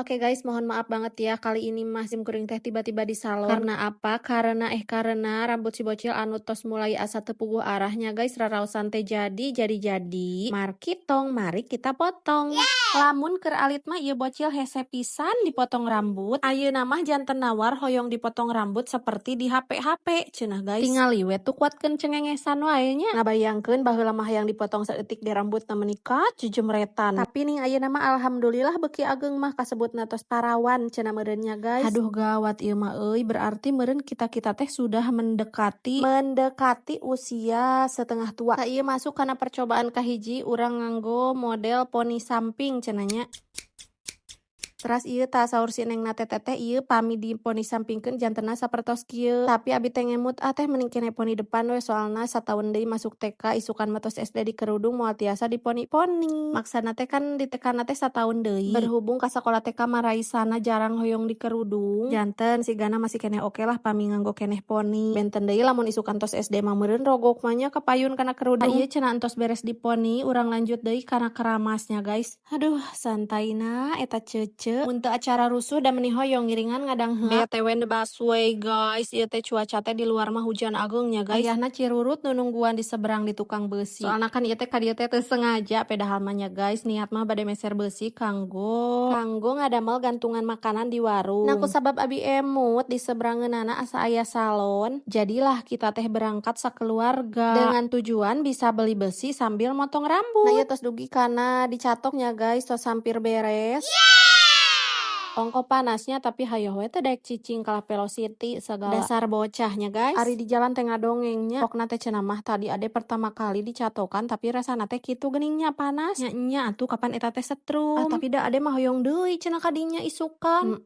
Oke guys, mohon maaf banget ya kali ini mah simkuring teh tiba-tiba di salon. Karena apa? Karena rambut si bocil anu tos mulai asa teu puguh arahnya guys, raraosan teh jadi. Mari kita potong. Lamun keur alit mah ieu bocil hese pisan dipotong rambut. Ayeuna mah janten nawar hoyong dipotong rambut seperti di HP cenah guys. Tingali we tuh kuatkeun cengengesan wae nya. Ngabayangkeun baheula mah hayang dipotong saeutik di rambutna menikah jejemretan. Tapi ning ayeuna mah alhamdulillah beuki ageng mah kasebutna tos parawan cenah meureunnya guys. Aduh gawat ieu mah euy, berarti meureun kita-kita teh sudah mendekati usia setengah tua. Ka ieu masuk kana percobaan kahiji urang nganggo model poni samping cenah nya. Teras ieu tah saur si Neng na teteh ieu pami di poni sampingkeun jantenna sapertos kieu. Tapi abi teh ngemut teh mending kene poni depan we soalna sataun deui masuk TK isukan mah tos SD di kerudung moal tiasa di poni-poni. Maksana teh kan di TK-na teh sataun deui. Berhubung ka sakola TK mah raisana jarang hoyong di kerudung. Janten sigana masih kene oke lah pami nganggo keneh poni. Benten deui lamun isukan tos SD mah meureun rogok mah nya kapayun kana kerudung. Ieu cenah entos beres di poni urang lanjut deui kana keramasnya guys. Aduh santaina eta cece. Mun teu acara rusuh da meuni hoyong ngiringan ngadang heula. BTW the busway guys, ieu teh cuaca teh di luar mah hujan agengnya guys. Ayahna cirurut nu nungguan di seberang di tukang beusi. Soalna kan ieu teh ka dieu teh teu sengaja padahal mah nya guys, niat mah bade meser beusi kanggo ngadamel gantungan makanan di warung. Nah kusabab abi emut di seberangeunana asa aya salon, jadilah kita teh berangkat sakeluarga dengan tujuan bisa beli besi sambil motong rambut. Nah ieu tos dugi kana dicatoknya guys, tos hampir beres. Ongko panasnya tapi hayo we teh daek cicing kalah velocity segala. Dasar bocahnya guys. Ari di jalan teh ngadongengnya. Pokna teh cenah mah tadi ade pertama kali dicatokan tapi rasana teh kitu geningnya panas. Nya atuh kapan eta teh setrum. Tapi da ade mah hoyong deui cenah kadinya isukan.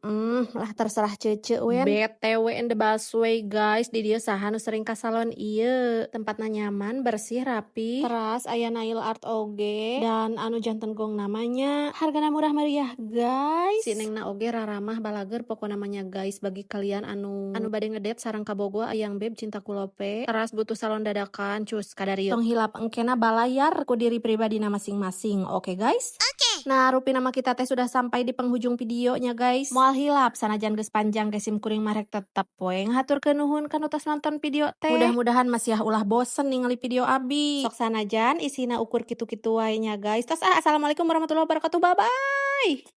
Lah terserah cece wen. BTW in the busway guys, di dieu saha nu sering ka salon ieu. Tempatna nyaman, bersih, rapi. Teras aya nail art oge dan anu janten gong namanya. Hargana murah meriah guys. Si Nengna oge raramah balager pokok namanya guys. Bagi kalian anu bade ngedate sareng kabogo ayang beb cinta kulope teras butuh salon dadakan cus kadarieu tong hilap engkena balayar ku diri pribadina masing-masing. Oke guys. Nah rupi nama kita teh sudah sampai di penghujung videonya guys. Moal hilap sanajan geus panjang ge simkuring marek tetep we ngaturkeun nuhun kanu tos nonton video teh. Mudah-mudahan masih ulah bosen ningali video abi. Sok sanajan isina ukur kitu-kitu wae nya guys. Tos assalamualaikum warahmatullahi wabarakatuh. Bye bye.